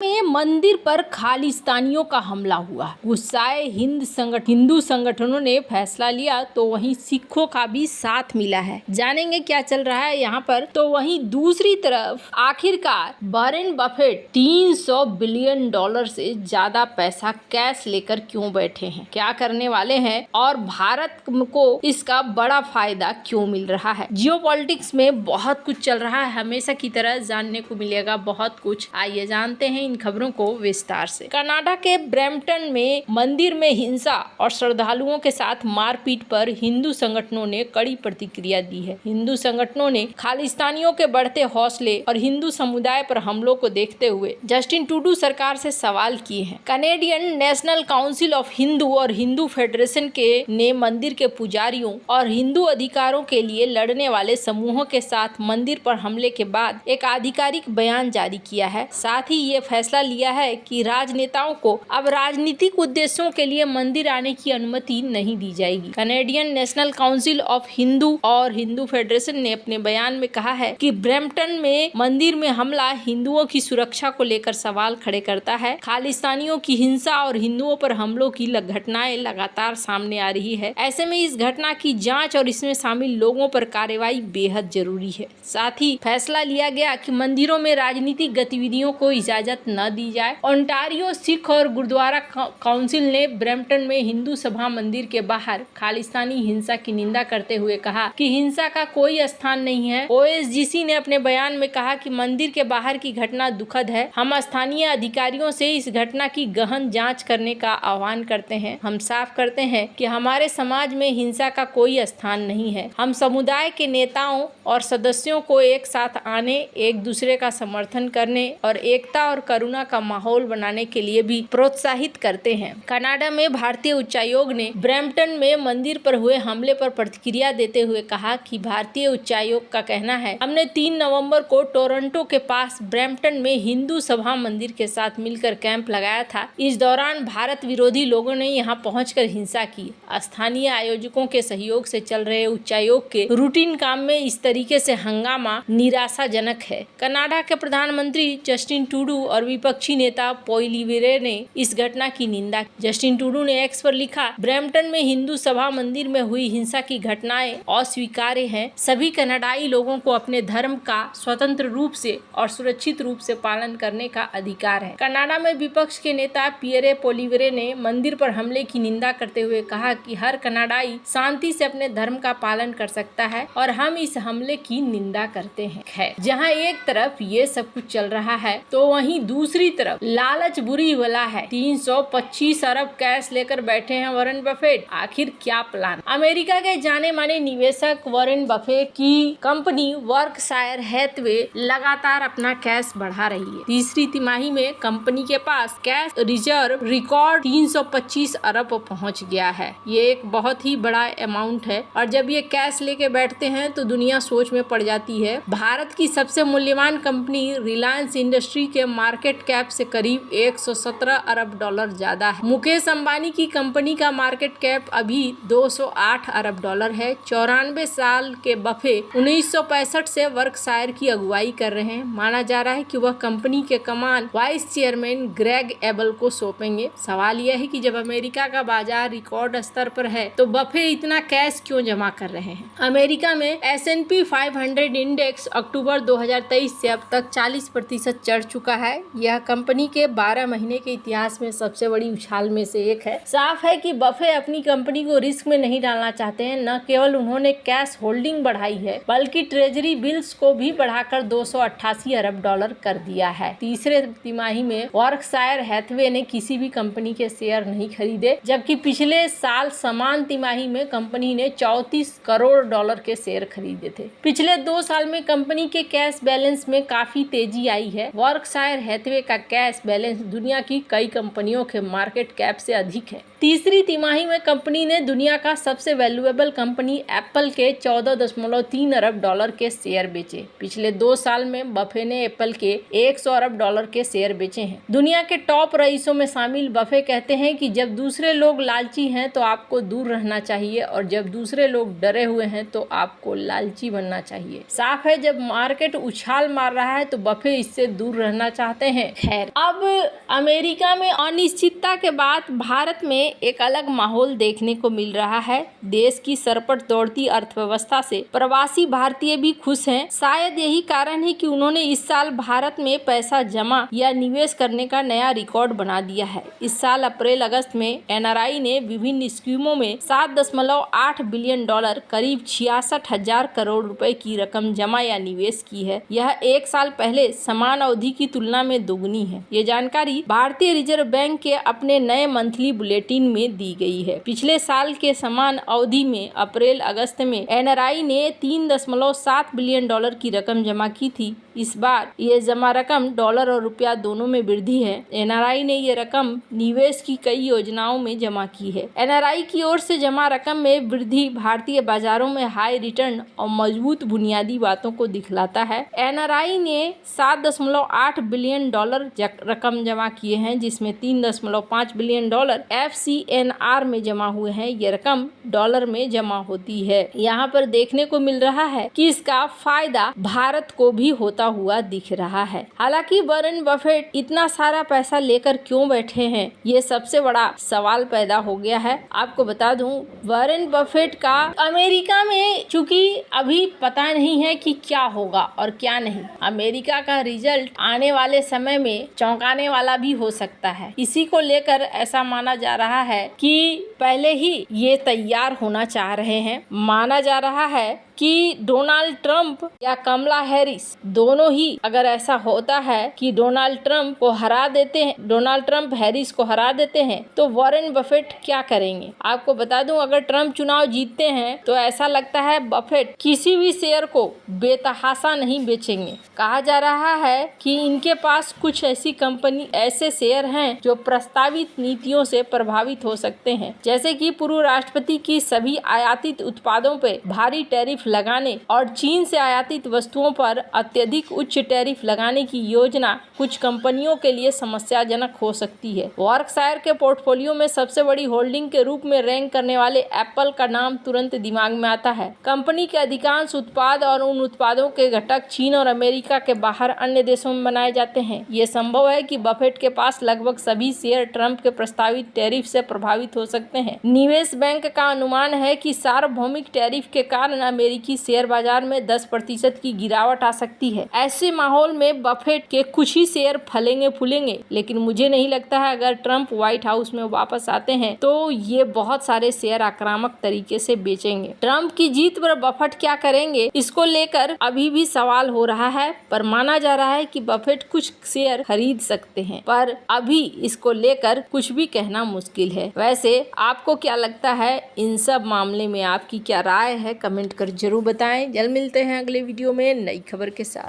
में मंदिर पर खालिस्तानियों का हमला हुआ। गुस्साए हिंदू संगठनों ने फैसला लिया तो वहीं सिखों का भी साथ मिला है। जानेंगे क्या चल रहा है यहाँ पर। तो वहीं दूसरी तरफ आखिरकार वॉरेन बफेट 300 बिलियन डॉलर से ज्यादा पैसा कैश लेकर क्यों बैठे हैं, क्या करने वाले हैं और भारत को इसका बड़ा फायदा क्यों मिल रहा है। जियोपॉलिटिक्स में बहुत कुछ चल रहा है, हमेशा की तरह जानने को मिलेगा बहुत कुछ। आइए जानते हैं इन खबरों को विस्तार से। कनाडा के ब्रैम्पटन में मंदिर में हिंसा और श्रद्धालुओं के साथ मारपीट पर हिंदू संगठनों ने कड़ी प्रतिक्रिया दी है। हिंदू संगठनों ने खालिस्तानियों के बढ़ते हौसले और हिंदू समुदाय पर हमलों को देखते हुए जस्टिन ट्रूडो सरकार से सवाल किए हैं। Canadian national council of Hindu और हिंदू फेडरेशन के ने मंदिर के पुजारियों और हिंदू अधिकारों के लिए लड़ने वाले समूहों के साथ मंदिर पर हमले के बाद एक आधिकारिक बयान जारी किया है। साथ ही ये फैसला लिया है कि राजनेताओं को अब राजनीतिक उद्देश्यों के लिए मंदिर आने की अनुमति नहीं दी जाएगी। Canadian national council of Hindu और हिंदू फेडरेशन ने अपने बयान में कहा है कि ब्रैम्पटन में मंदिर में हमला हिंदुओं की सुरक्षा को लेकर सवाल खड़े करता है। खालिस्तानियों की हिंसा और हिंदुओं पर हमलों की घटनाएं लगातार सामने आ रही है। ऐसे में इस घटना की जांच और इसमें शामिल लोगों पर कार्रवाई बेहद जरूरी है। साथ ही फैसला लिया गया कि मंदिरों में राजनीतिक गतिविधियों को इजाजत न दी जाए। ओंटारियो सिख और गुरुद्वारा काउंसिल ने ब्रैम्पटन में हिंदू सभा मंदिर के बाहर खालिस्तानी हिंसा की निंदा करते हुए कहा कि हिंसा का कोई स्थान नहीं है। ओएसजीसी ने अपने बयान में कहा कि मंदिर के बाहर की घटना दुखद है। हम स्थानीय अधिकारियों से इस घटना की गहन जांच करने का आह्वान करते हैं। हम साफ करते हैं कि हमारे समाज में हिंसा का कोई स्थान नहीं है। हम समुदाय के नेताओं और सदस्यों को एक साथ आने, एक दूसरे का समर्थन करने और एकता और करुणा का माहौल बनाने के लिए भी प्रोत्साहित करते हैं। कनाडा में भारतीय उच्चायोग ने ब्रैम्पटन में मंदिर पर हुए हमले पर प्रतिक्रिया देते हुए कहा कि भारतीय उच्चायोग का कहना है, हमने 3 नवंबर को टोरंटो के पास ब्रैम्पटन में हिंदू सभा मंदिर के साथ मिलकर कैंप लगाया था। इस दौरान भारत विरोधी लोगों ने यहां पहुंचकर हिंसा की। स्थानीय आयोजकों के सहयोग से चल रहे उच्चायोग के रूटीन काम में इस तरीके से हंगामा निराशाजनक है। कनाडा के प्रधानमंत्री जस्टिन ट्रूडो और विपक्षी नेता पोइलिवेरे ने इस घटना की निंदा की। जस्टिन ट्रूडो ने एक्स पर लिखा, ब्रैम्पटन में हिंदू सभा मंदिर में हुई हिंसा की घटनाएं अस्वीकार्य हैं। सभी कनाडाई लोगों को अपने धर्म का स्वतंत्र रूप से और सुरक्षित रूप से पालन करने का अधिकार है। कनाडा में विपक्ष के नेता पियरे पोलिवेरे ने मंदिर पर हमले की निंदा करते हुए कहा कि हर कनाडाई शांति से अपने धर्म का पालन कर सकता है और हम इस हमले की निंदा करते हैं। जहां एक तरफ ये सब कुछ चल रहा है तो वहीं दूसरी तरफ लालच बुरी बला है। 325 अरब कैश लेकर बैठे हैं वॉरेन बफेट। आखिर क्या प्लान? अमेरिका के जाने माने निवेशक वॉरेन बफेट की कंपनी बर्कशायर हैथवे लगातार अपना कैश बढ़ा रही है। तीसरी तिमाही में कंपनी के पास कैश रिजर्व रिकॉर्ड 325 अरब पहुंच गया है। ये एक बहुत ही बड़ा अमाउंट है और जब ये कैश लेके बैठते हैं तो दुनिया सोच में पड़ जाती है। भारत की सबसे मूल्यवान कंपनी रिलायंस इंडस्ट्री के मार्केट कैप से करीब 117 अरब डॉलर ज्यादा है। मुकेश अंबानी की कंपनी का मार्केट कैप अभी 208 अरब डॉलर है। 94 साल के बफे 1965 से वर्कशायर की अगुवाई कर रहे हैं। माना जा रहा है कि वह कंपनी के कमान वाइस चेयरमैन ग्रेग एबल को सौंपेंगे। सवाल यह है कि जब अमेरिका का बाजार रिकॉर्ड स्तर पर है तो बफे इतना कैश क्यों जमा कर रहे हैं? अमेरिका में S&P 500 इंडेक्स अक्टूबर 2023 से अब तक 40% चढ़ चुका है। यह कंपनी के 12 महीने के इतिहास में सबसे बड़ी उछाल में से एक है। साफ है कि बफे अपनी कंपनी को रिस्क में नहीं डालना चाहते हैं। न केवल उन्होंने कैश होल्डिंग बढ़ाई है बल्कि ट्रेजरी बिल्स को भी बढ़ाकर 288 अरब डॉलर कर दिया है। तीसरे तिमाही में वर्कशायर हैथवे ने किसी भी कंपनी के शेयर नहीं खरीदे, जबकि पिछले साल समान तिमाही में कंपनी ने 34 करोड़ डॉलर के शेयर खरीदे थे। पिछले 2 साल में कंपनी के कैश बैलेंस में काफी तेजी आई है। वर्कशायर हैथवे का कैश बैलेंस दुनिया की कई कंपनियों के मार्केट कैप से अधिक है। तीसरी तिमाही में कंपनी ने दुनिया का सबसे वैल्यूएबल कंपनी एप्पल के 14.3 अरब डॉलर के शेयर बेचे। पिछले 2 साल में बफे ने एप्पल के 100 अरब डॉलर के शेयर बेचे हैं। दुनिया के टॉप रईसों में शामिल बफे कहते हैं कि जब दूसरे लोग लालची हैं तो आपको दूर रहना चाहिए और जब दूसरे लोग डरे हुए हैं तो आपको लालची बनना चाहिए। साफ है जब मार्केट उछाल मार रहा है तो बफे इससे दूर रहना चाहते हैं। खैर, अब अमेरिका में अनिश्चितता के बाद भारत में एक अलग माहौल देखने को मिल रहा है। देश की सरपट दौड़ती अर्थव्यवस्था से प्रवासी भारतीय भी खुश हैं। शायद यही कारण है कि उन्होंने इस साल भारत में पैसा जमा या निवेश करने का नया रिकॉर्ड बना दिया है। इस साल अप्रैल अगस्त में एनआरआई ने विभिन्न स्कीमों में 7.8 बिलियन डॉलर करीब 66,000 करोड़ रुपए की रकम जमा या निवेश की है। यह एक साल पहले समान अवधि की तुलना में दोगुनी है। ये जानकारी भारतीय रिजर्व बैंक के अपने नए मंथली बुलेटिन में दी गई है। पिछले साल के समान अवधि में अप्रैल अगस्त में एनआरआई ने 3.7 बिलियन डॉलर की रकम जमा की थी। इस बार ये जमा रकम डॉलर और रुपया दोनों में वृद्धि है। एनआरआई ने ये रकम निवेश की कई योजनाओं में जमा की है। एनआरआई की ओर से जमा रकम में वृद्धि भारतीय बाजारों में हाई रिटर्न और मजबूत बुनियादी बातों को दिखलाता है। एनआरआई ने 7.8 बिलियन डॉलर रकम जमा किए हैं, जिसमें 3.5 बिलियन डॉलर FCNR में जमा हुए हैं। ये रकम डॉलर में जमा होती है। यहाँ पर देखने को मिल रहा है कि इसका फायदा भारत को भी होता हुआ दिख रहा है। हालांकि वॉरेन बफेट इतना सारा पैसा लेकर क्यों बैठे हैं, ये सबसे बड़ा सवाल पैदा हो गया है। आपको बता दूं, वॉरेन बफेट का अमेरिका में चूंकि अभी पता नहीं है कि क्या होगा और क्या नहीं। अमेरिका का रिजल्ट आने वाले समय में चौंकाने वाला भी हो सकता है। इसी को लेकर ऐसा माना जा रहा है कि पहले ही ये तैयार होना चाह रहे हैं। माना जा रहा है कि डोनाल्ड ट्रंप या कमला हैरिस दोनों ही, अगर ऐसा होता है कि डोनाल्ड ट्रंप हैरिस को हरा देते हैं, तो वॉरेन बफेट क्या करेंगे। आपको बता दूं, अगर ट्रंप चुनाव जीतते हैं तो ऐसा लगता है बफेट किसी भी शेयर को बेतहाशा नहीं बेचेंगे। कहा जा रहा है कि इनके पास कुछ ऐसे शेयर हैं जो प्रस्तावित नीतियों से प्रभावित हो सकते हैं, जैसे कि पूर्व राष्ट्रपति की सभी आयातित उत्पादों पर भारी टैरिफ लगाने और चीन से आयातित वस्तुओं पर अत्यधिक उच्च टैरिफ लगाने की योजना कुछ कंपनियों के लिए समस्याजनक हो सकती है। वॉर्कशायर के पोर्टफोलियो में सबसे बड़ी होल्डिंग के रूप में रैंक करने वाले एप्पल का नाम तुरंत दिमाग में आता है। कंपनी के अधिकांश उत्पाद और उन उत्पादों के घटक चीन और अमेरिका के बाहर अन्य देशों में बनाए जाते हैं। ये संभव है कि बफेट के पास लगभग सभी शेयर ट्रंप के प्रस्तावित टैरिफ से प्रभावित हो सकते हैं। निवेश बैंक का अनुमान है कि सार्वभौमिक टैरिफ के कारण अमेरिकी शेयर बाजार में 10% की गिरावट आ सकती है। ऐसे माहौल में बफेट के कुछ ही शेयर फलेंगे फूलेंगे, लेकिन मुझे नहीं लगता है अगर ट्रंप व्हाइट हाउस में वापस आते हैं तो ये बहुत सारे शेयर आक्रामक तरीके से बेचेंगे। ट्रंप की जीत पर बफेट क्या करेंगे, इसको लेकर अभी भी सवाल हो रहा है, पर माना जा रहा है कि बफेट कुछ शेयर खरीद सकते हैं, पर अभी इसको लेकर कुछ भी कहना मुश्किल है। वैसे आपको क्या लगता है, इन सब मामले में आपकी क्या राय है, कमेंट कर जरूर बताएं। जल्द मिलते हैं अगले वीडियो में नई खबर के साथ।